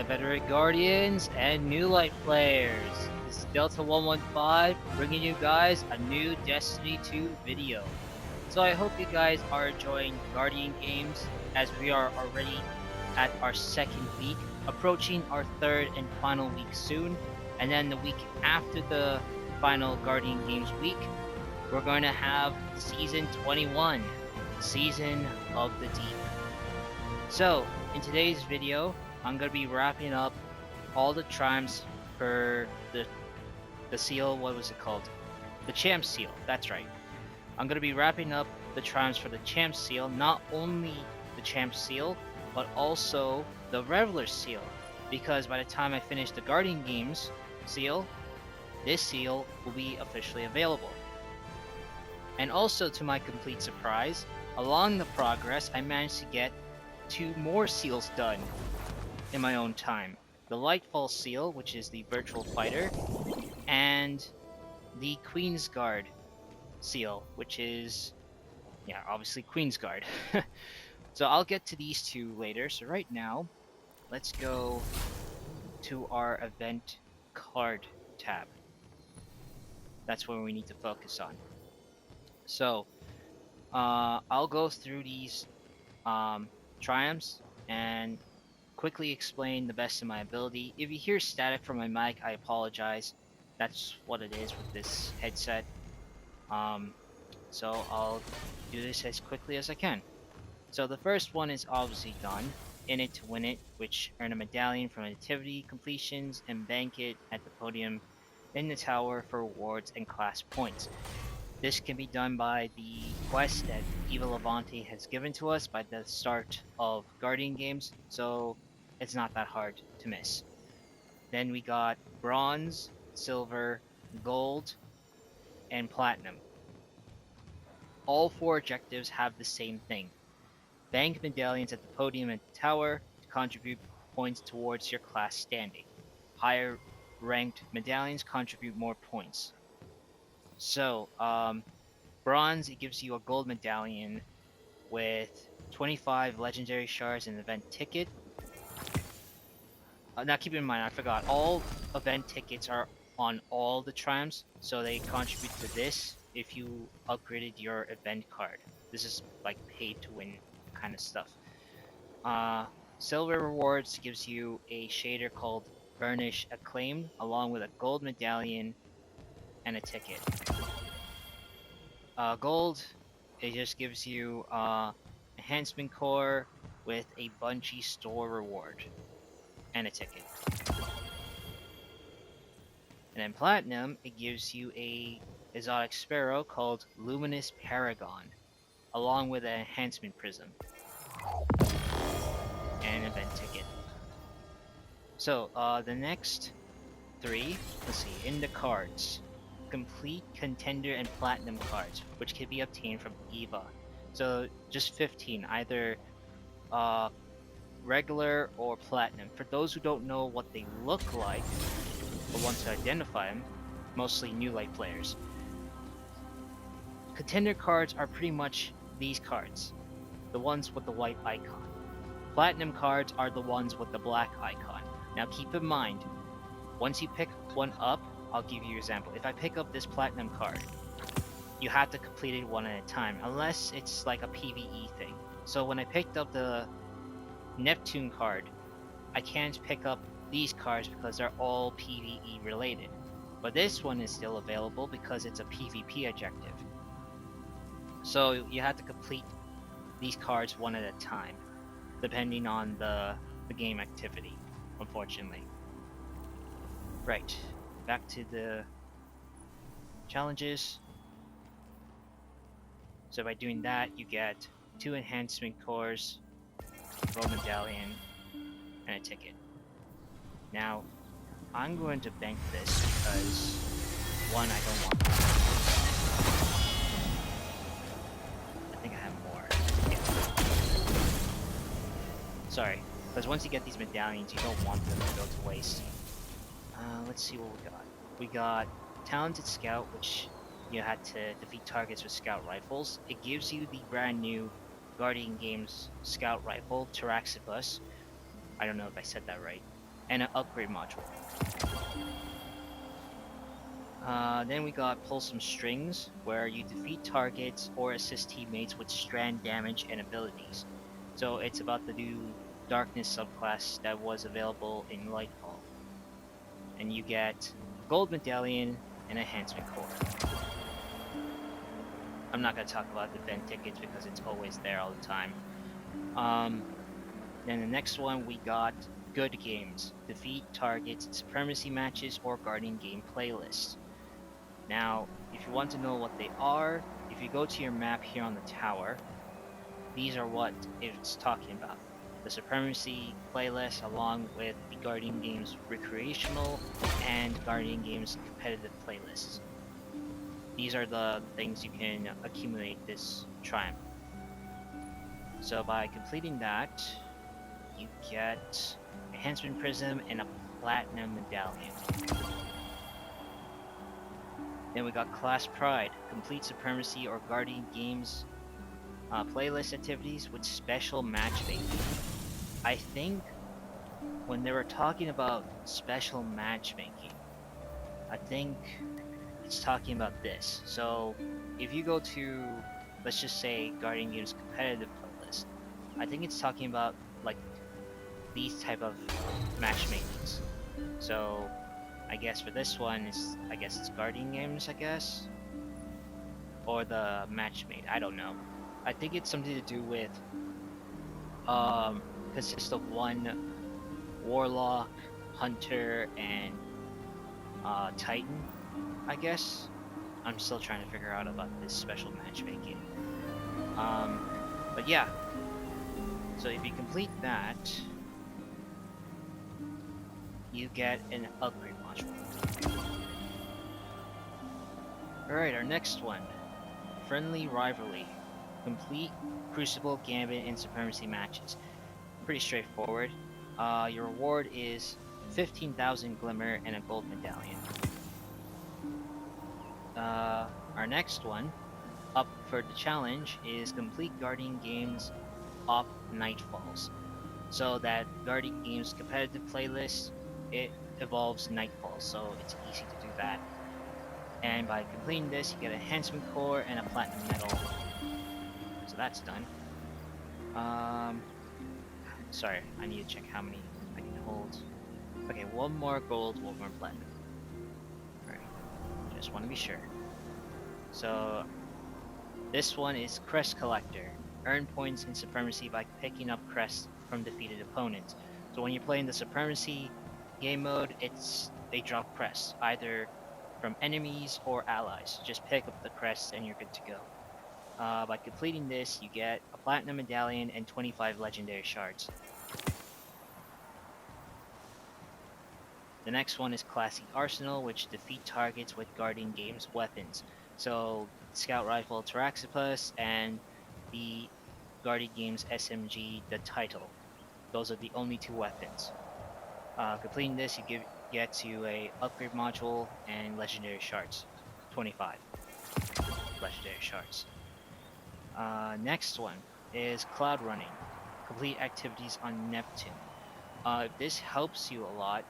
veteran Guardians and new light players. This is Delta 115 bringing you guys a new Destiny 2 video. So I hope you guys are enjoying Guardian games as we are already at our second week, approaching our third and final week soon. And then the week after the final Guardian Games week, we're going to have Season 21, Season of the Deep. So, in today's video, I'm going to be wrapping up all the triumphs for the seal, what was it called? The Champ Seal, that's right. I'm going to be wrapping up the triumphs for the Champ Seal, not only the Champ Seal, but also the Reveler Seal, because by the time I finish the Guardian Games seal, this seal will be officially available. And also, to my complete surprise, along the progress, I managed to get 2 more seals done in my own time. The Lightfall seal, which is the Virtual Fighter, and the Queensguard seal, which is, yeah, obviously Queensguard. So I'll get to these 2 later. So right now, let's go to our event card tab. That's where we need to focus on. So I'll go through these triumphs and quickly explain the best of my ability. If you hear static from my mic, I apologize. That's what it is with this headset. So I'll do this as quickly as I can. So the first one is obviously done. In it to win it, which earn a medallion from activity completions and bank it at the podium in the tower for rewards and class points. This can be done by the quest that Eva Levante has given to us by the start of Guardian Games, so it's not that hard to miss. Then we got bronze, silver, gold, and platinum. All 4 objectives have the same thing. Bank medallions at the podium and the tower to contribute points towards your class standing. Higher ranked medallions contribute more points. So, bronze, it gives you a gold medallion with 25 legendary shards and event ticket. Now keep in mind, I forgot, all event tickets are on all the triumphs, so they contribute to this if you upgraded your event card. This is like paid to win kind of stuff. Silver rewards gives you a shader called Burnish Acclaimed, along with a gold medallion and a ticket. Gold, it just gives you enhancement core with a Bungie store reward and a ticket. And then platinum, it gives you a exotic sparrow called Luminous Paragon, along with an enhancement prism and an event ticket. So the next 3, let's see, in the cards. Complete contender and platinum cards, which can be obtained from Eva. So just 15, either regular or platinum. For those who don't know what they look like, or want to identify them, mostly new light players. Contender cards are pretty much these cards, the ones with the white icon. Platinum cards are the ones with the black icon. Now keep in mind, once you pick one up, I'll give you an example. If I pick up this platinum card, you have to complete it one at a time, unless it's like a PvE thing. So when I picked up the Neptune card, I can't pick up these cards because they're all PvE related. But this one is still available because it's a PvP objective. So you have to complete these cards one at a time, depending on the game activity, unfortunately. Right. Back to the challenges. So by doing that, you get 2 enhancement cores, gold medallion, and a ticket. Now, I'm going to bank this because, 1, I don't want that. I think I have more. Yeah. Sorry, because once you get these medallions, you don't want them to go to waste. Let's see what we got. We got Talented Scout, which you had to defeat targets with scout rifles. It gives you the brand new Guardian Games scout rifle, Taraxibus. I don't know if I said that right. and an upgrade module. Then we got Pull Some Strings, where you defeat targets or assist teammates with strand damage and abilities. So it's about the new Darkness subclass that was available in Lightfall. And you get a gold medallion and enhancement core. I'm not going to talk about the event tickets because it's always there all the time. Then the next one we got Good Games. Defeat targets, supremacy matches, or guardian game playlists. Now, if you want to know what they are, if you go to your map here on the tower, these are what it's talking about. The Supremacy playlist along with the Guardian Games Recreational and Guardian Games Competitive playlists. These are the things you can accumulate this triumph. So by completing that, you get Enhancement Prism and a Platinum Medallion. Then we got Class Pride, complete Supremacy or Guardian Games playlist activities with special matchmaking. I think when they were talking about special matchmaking, I think it's talking about this. So if you go to, let's just say, Guardian Games competitive playlist, I think it's talking about like these type of matchmakings. So I guess for this one, it's Guardian Games, I guess, or the matchmade. I don't know. I think it's something to do with consists of one Warlock, Hunter, and Titan. I guess I'm still trying to figure out about this special matchmaking. But yeah. So if you complete that, you get an upgrade module. Alright, our next one. Friendly Rivalry. Complete Crucible, Gambit, and Supremacy matches. Pretty straightforward. Your reward is 15,000 Glimmer and a gold medallion. Our next one, up for the challenge, is Complete Guardian Games Op Nightfalls. So that Guardian Games competitive playlist, it evolves Nightfall, so it's easy to do that. And by completing this, you get an enhancement core and a platinum medal. So that's done. Sorry, I need to check how many I can hold. Okay, one more gold, one more platinum. Alright, just want to be sure. So, this one is Crest Collector. Earn points in Supremacy by picking up crests from defeated opponents. So when you're playing the Supremacy game mode, they drop crests, either from enemies or allies. Just pick up the crests and you're good to go. By completing this, you get a platinum medallion and 25 legendary shards. The next one is Classy Arsenal, which defeat targets with Guardian Games weapons. So, Scout Rifle Taraxipus and the Guardian Games SMG, the Title. Those are the only two weapons. Completing this, you get to a upgrade module and legendary shards. 25 legendary shards. Next one is Cloud Running. Complete activities on Neptune. If this helps you a lot,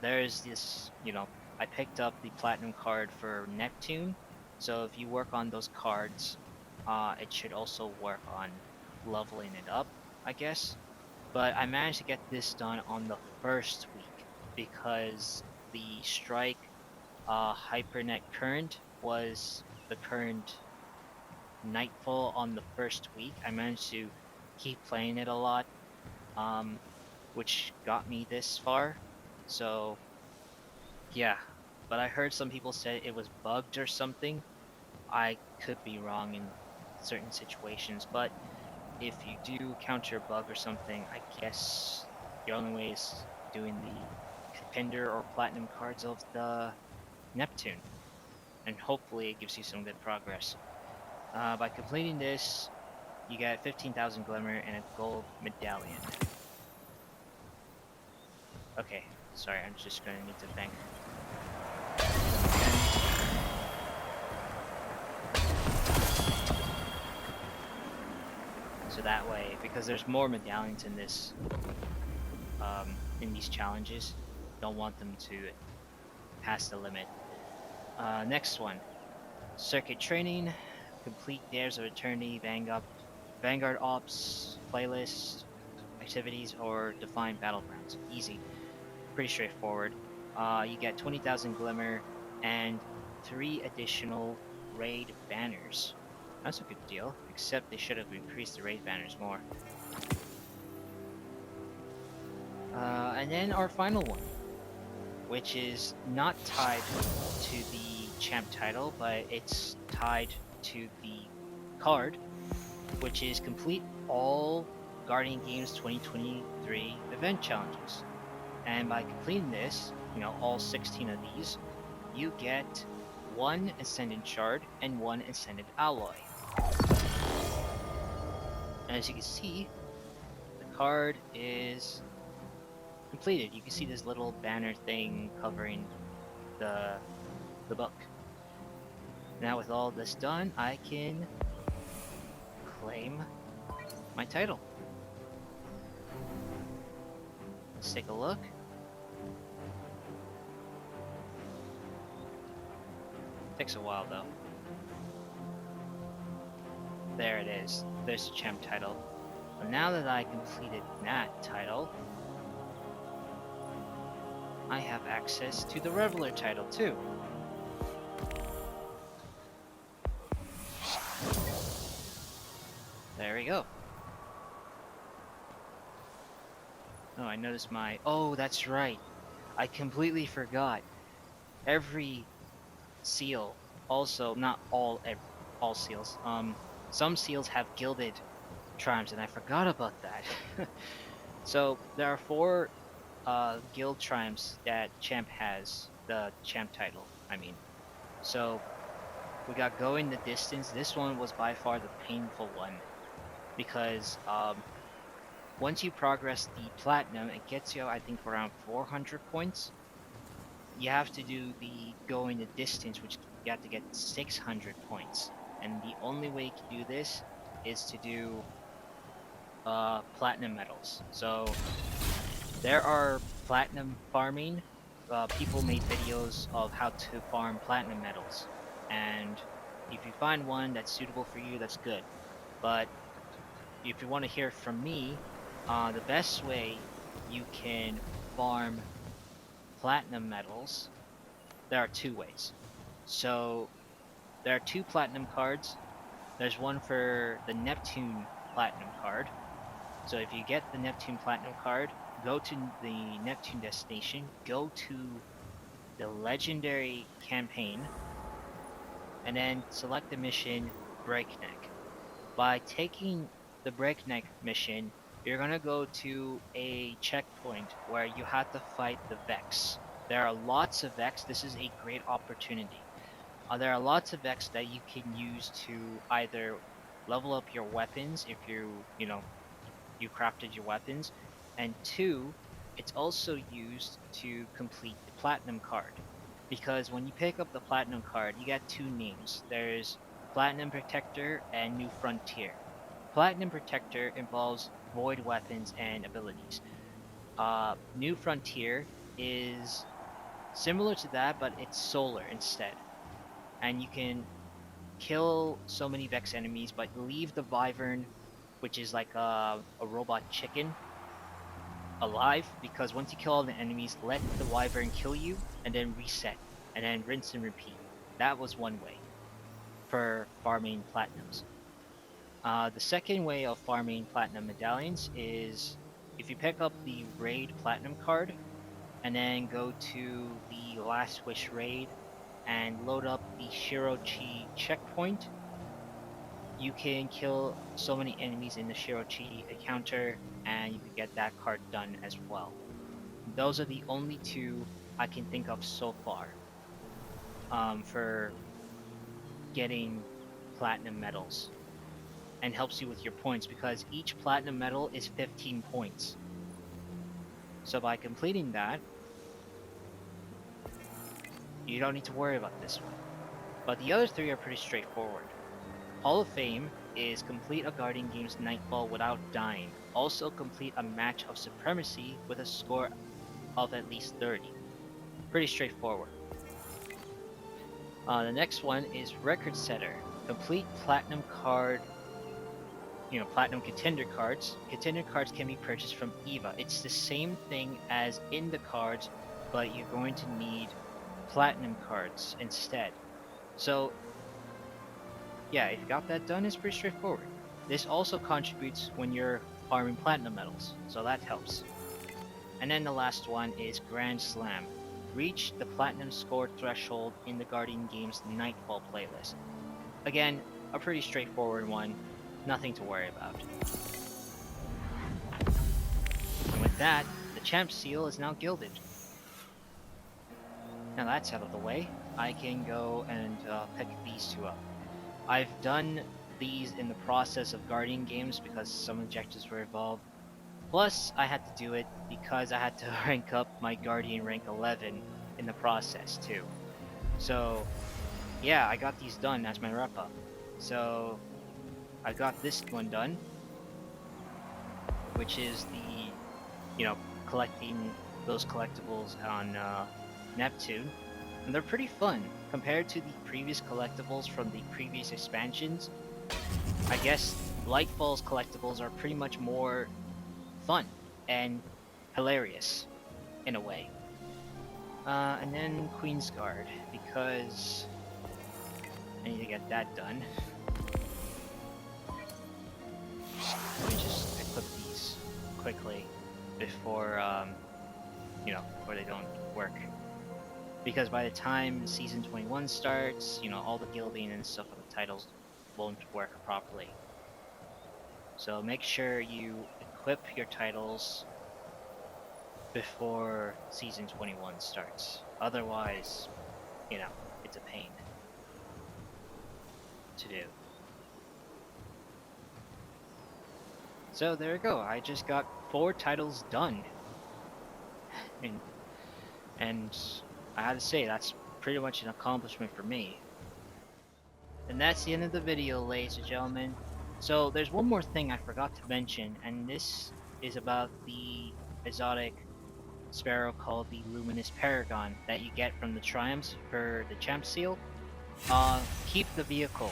there's this, I picked up the platinum card for Neptune, so if you work on those cards, it should also work on leveling it up, I guess. But I managed to get this done on the first week because the Strike Hypernet Current was the current Nightfall on the first week. I managed to keep playing it a lot, which got me this far. So yeah, but I heard some people say it was bugged or something. I could be wrong in certain situations, but if you do counter a bug or something, I guess the only way is doing the contender or platinum cards of the Neptune, and hopefully it gives you some good progress. By completing this, you get 15,000 Glimmer and a gold medallion. Okay, sorry, I'm just gonna need to think. So that way, because there's more medallions in this in these challenges. Don't want them to pass the limit. Next one, circuit training. Complete Dares of Eternity, Vanguard Ops, playlist, activities, or define battlegrounds. Easy, pretty straightforward. You get 20,000 glimmer and 3 additional raid banners. That's a good deal, except they should have increased the raid banners more. And then our final one, which is not tied to the champ title, but it's tied to the card, which is complete all Guardian Games 2023 event challenges. And by completing this, all 16 of these, you get 1 Ascendant Shard and 1 Ascendant Alloy. And as you can see, the card is completed. You can see this little banner thing covering the book. Now with all this done, I can claim my title. Let's take a look. Takes a while though. There it is. There's the champ title. But now that I completed that title, I have access to the Reveler title too. There we go. Oh, I noticed my... Oh, that's right. I completely forgot. Every seal, also, not all seals, some seals have gilded triumphs, and I forgot about that. So, there are 4 guild triumphs that Champ has, the Champ title, I mean. So, we got Going the Distance. This one was by far the painful one, because once you progress the Platinum, it gets you, I think, around 400 points. You have to do the Going the Distance, which you have to get 600 points. And the only way you can do this is to do Platinum medals. So there are Platinum farming. People made videos of how to farm Platinum medals. And if you find one that's suitable for you, that's good. But if you want to hear from me, the best way you can farm Platinum medals, there are 2 ways. So there are 2 Platinum cards. There's one for the Neptune Platinum card. So if you get the Neptune Platinum card, go to the Neptune destination, go to the Legendary campaign, and then select the mission Breakneck. By taking the Breakneck mission, you're gonna go to a checkpoint where you have to fight the Vex. There are lots of Vex. This is a great opportunity. There are lots of Vex that you can use to either level up your weapons if you crafted your weapons, and 2, it's also used to complete the Platinum card. Because when you pick up the Platinum card, you get 2 names. There's Platinum Protector and New Frontier. Platinum Protector involves void weapons and abilities. New Frontier is similar to that, but it's solar instead. And you can kill so many Vex enemies, but leave the Wyvern, which is like a robot chicken, alive, because once you kill all the enemies, let the Wyvern kill you, and then reset, and then rinse and repeat. That was one way for farming Platinums. The second way of farming Platinum medallions is if you pick up the Raid Platinum card, and then go to the Last Wish Raid, and load up the Shirochi checkpoint, you can kill so many enemies in the Shirochi encounter, and you can get that card done as well. Those are the only 2 I can think of so far for getting Platinum medals, and helps you with your points, because each Platinum medal is 15 points. So by completing that, you don't need to worry about this one. But the other 3 are pretty straightforward. Hall of Fame is complete a Guardian Games Nightfall without dying. Also complete a match of Supremacy with a score of at least 30. Pretty straightforward. The next one is Record Setter. Complete Platinum card, Platinum Contender cards. Contender cards can be purchased from EVA. It's the same thing as in the cards, but you're going to need Platinum cards instead. So, yeah, if you got that done, it's pretty straightforward. This also contributes when you're farming Platinum medals, so that helps. And then the last one is Grand Slam. Reach the Platinum score threshold in the Guardian Games Nightfall playlist. Again, a pretty straightforward one, nothing to worry about. And with that, the Champ Seal is now gilded. Now that's out of the way, I can go and pick these two up. I've done these in the process of Guardian Games because some objectives were involved. Plus, I had to do it because I had to rank up my Guardian rank 11 in the process too. So, yeah, I got these done as my wrap up. So, I got this one done, which is the, collecting those collectibles on Neptune. And they're pretty fun compared to the previous collectibles from the previous expansions. I guess Lightfall's collectibles are pretty much more fun and hilarious in a way. And then Queensguard, because I need to get that done. Let me just equip these quickly before before they don't work. Because by the time season 21 starts, all the gilding and stuff on the titles won't work properly. So make sure you equip your titles before season 21 starts. Otherwise, it's a pain to do. So there we go. I just got 4 titles done. And I had to say, that's pretty much an accomplishment for me. And that's the end of the video, ladies and gentlemen. So there's one more thing I forgot to mention, and this is about the exotic sparrow called the Luminous Paragon that you get from the Triumphs for the Champ Seal. Keep the vehicle,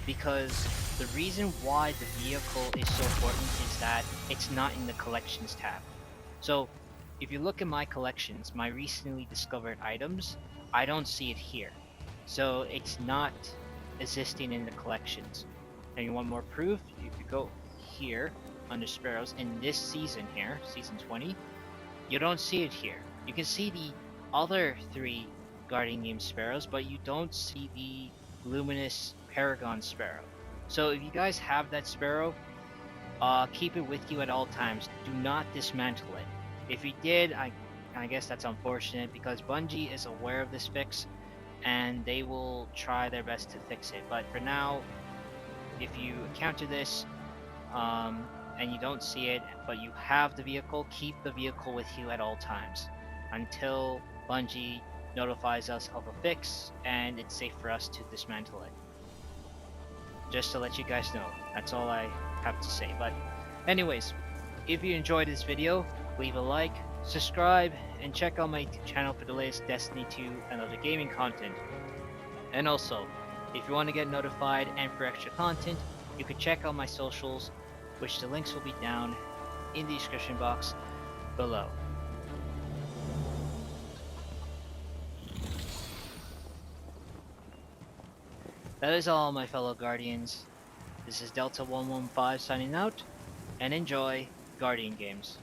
because the reason why the vehicle is so important is that it's not in the collections tab. So if you look at my collections, my recently discovered items, I don't see it here. So it's not existing in the collections. And you want more proof? If you go here under Sparrows in this season here, season 20, you don't see it here. You can see the other 3 Guardian Games Sparrows, but you don't see the Luminous Paragon Sparrow. So if you guys have that Sparrow, keep it with you at all times. Do not dismantle it. If you did, I guess that's unfortunate, because Bungie is aware of this fix and they will try their best to fix it. But for now, if you encounter this and you don't see it, but you have the vehicle, keep the vehicle with you at all times until Bungie notifies us of a fix and it's safe for us to dismantle it. Just to let you guys know, that's all I have to say. But anyways, if you enjoyed this video, leave a like, subscribe, and check out my channel for the latest Destiny 2 and other gaming content. And also, if you want to get notified and for extra content, you can check out my socials, which the links will be down in the description box below. That is all, my fellow Guardians. This is Delta 115 signing out, and enjoy Guardian Games.